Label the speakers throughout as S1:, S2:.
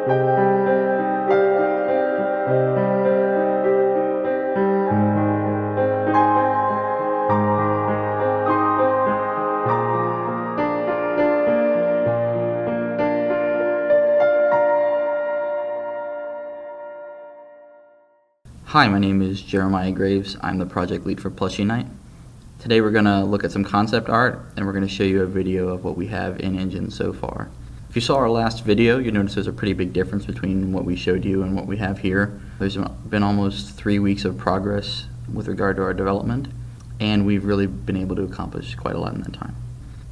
S1: Hi, my name is Jeremiah Graves. I'm the project lead for Plushy Night. Today we're going to look at some concept art and we're going to show you a video of what we have in Engine so far. If you saw our last video, you notice there's a pretty big difference between what we showed you and what we have here. There's been almost 3 weeks of progress with regard to our development, and we've really been able to accomplish quite a lot in that time.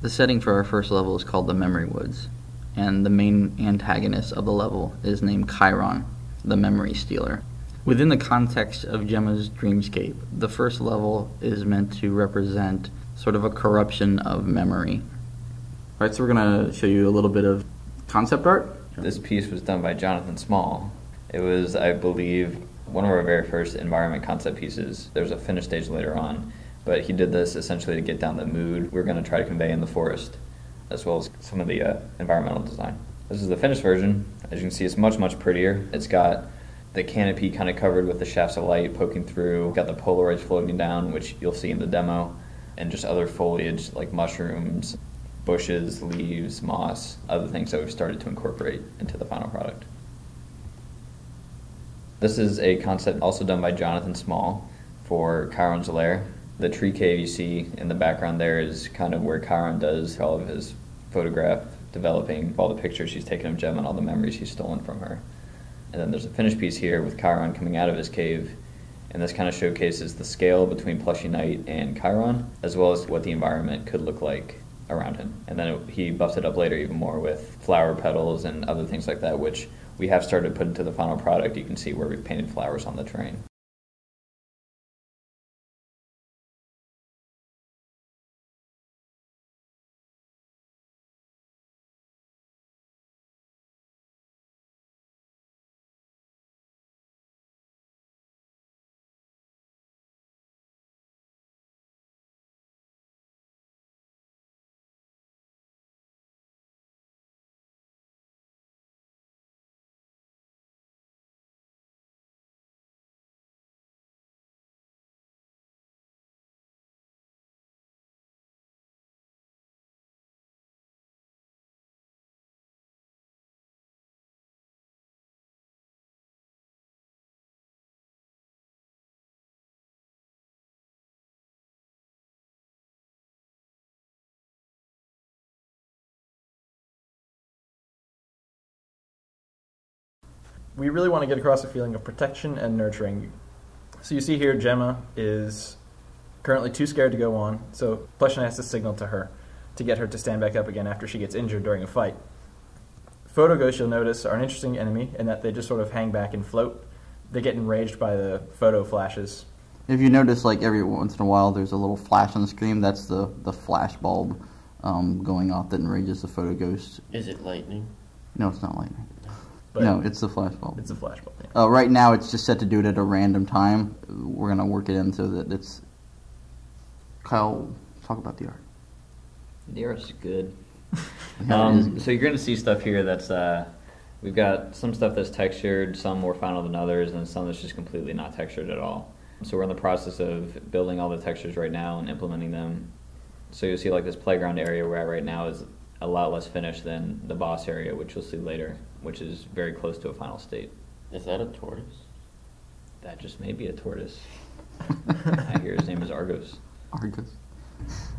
S1: The setting for our first level is called the Memory Woods, and the main antagonist of the level is named Chiron, the Memory Stealer. Within the context of Gemma's dreamscape, the first level is meant to represent sort of a corruption of memory. All right, so we're going to show you a little bit of concept art.
S2: This piece was done by Jonathan Small. It was, I believe, one of our very first environment concept pieces. There's a finished stage later on, but he did this essentially to get down the mood we're going to try to convey in the forest, as well as some of the environmental design. This is the finished version. As you can see, it's much, much prettier. It's got the canopy kind of covered with the shafts of light poking through, got the Polaroids floating down, which you'll see in the demo, and just other foliage like mushrooms, bushes, leaves, moss, other things that we've started to incorporate into the final product. This is a concept also done by Jonathan Small for Chiron's Lair. The tree cave you see in the background there is kind of where Chiron does all of his photograph developing, all the pictures she's taken of Gemma and all the memories he's stolen from her. And then there's a finished piece here with Chiron coming out of his cave, and this kind of showcases the scale between Plushy Night and Chiron, as well as what the environment could look like around him. And then he buffed it up later even more with flower petals and other things like that, which we have started to put into the final product. You can see where we've painted flowers on the terrain.
S3: We really want to get across a feeling of protection and nurturing. So you see here Gemma is currently too scared to go on, so Plushy has to signal to her to get her to stand back up again after she gets injured during a fight. Photo ghosts, you'll notice, are an interesting enemy in that they just sort of hang back and float. They get enraged by the photo flashes.
S1: If you notice, like every once in a while there's a little flash on the screen, that's the flash bulb going off that enrages the photo ghost.
S4: Is it lightning?
S1: No, it's not lightning.
S3: But
S1: no, it's the flash bulb.
S3: It's a flash bulb, yeah.
S1: Right now it's just set to do it at a random time. We're going to work it in so that it's... Kyle, talk about the art.
S2: The art's good.
S1: Yeah,
S2: so you're going to see stuff here that's, we've got some stuff that's textured, some more final than others, and some that's just completely not textured at all. So we're in the process of building all the textures right now and implementing them. So you'll see like this playground area we're at right now is a lot less finished than the boss area, which you'll see later, which is very close to a final state.
S4: Is that a tortoise?
S2: That just may be a tortoise. I hear his name is Argos.
S1: Argos.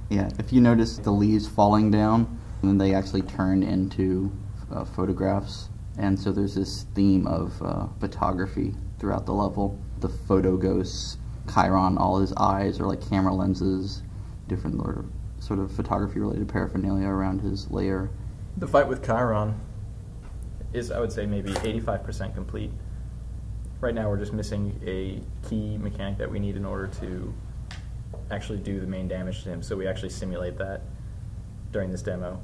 S1: Yeah, if you notice the leaves falling down, then they actually turn into photographs. And so there's this theme of photography throughout the level. The photo ghosts, Chiron, all his eyes are like camera lenses, different sort of photography-related paraphernalia around his lair.
S3: The fight with Chiron is, I would say, maybe 85% complete. Right now we're just missing a key mechanic that we need in order to actually do the main damage to him, so we actually simulate that during this demo.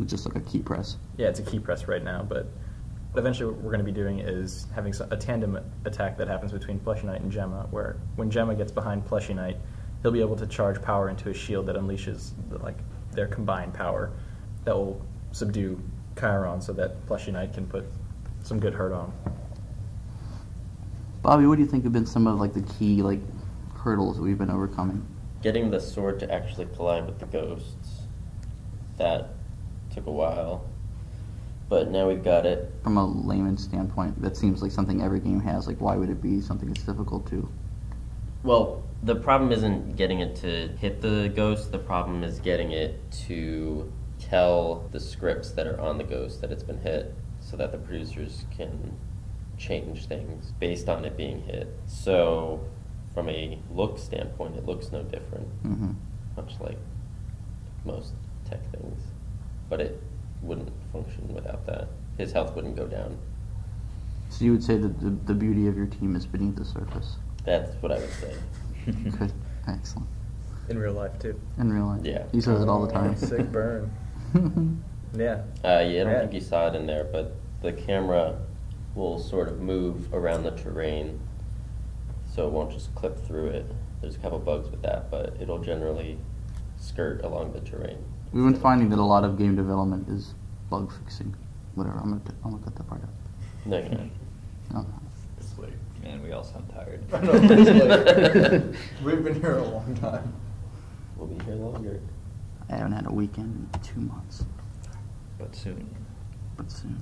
S1: It's just like a key press.
S3: Yeah, it's a key press right now, but eventually what we're going to be doing is having a tandem attack that happens between Plushy Night and Gemma, where when Gemma gets behind Plushy Night, he'll be able to charge power into a shield that unleashes their combined power that will subdue Chiron so that Plushy Night can put some good hurt on.
S1: Bobby, what do you think have been some of like the key like hurdles that we've been overcoming?
S4: Getting the sword to actually collide with the ghosts. That took a while. But now we've got it.
S1: From a layman's standpoint, that seems like something every game has. Like, why would it be something that's difficult to?
S4: Well, the problem isn't getting it to hit the ghost. The problem is getting it to tell the scripts that are on the ghost that it's been hit so that the producers can change things based on it being hit. So, from a look standpoint, it looks no different, much like most tech things. But it wouldn't function without that. His health wouldn't go down.
S1: So you would say that the beauty of your team is beneath the surface?
S4: That's what I would say.
S1: Good. Excellent.
S3: In real life, too.
S1: In real life?
S4: Yeah.
S1: He says it all the time.
S3: Sick burn. Yeah.
S4: I don't think you saw it in there, but the camera will sort of move around the terrain, so it won't just clip through it. There's a couple bugs with that, but it'll generally skirt along the terrain.
S1: We've been finding that a lot of game development is bug fixing. Whatever, I'm gonna cut that part out.
S4: No, you're not.
S1: No.
S3: It's late.
S2: Man, we all sound tired.
S3: I know, it's late. We've been here a long time.
S4: We'll be here longer.
S1: I haven't had a weekend in 2 months,
S2: But soon.
S1: but soon.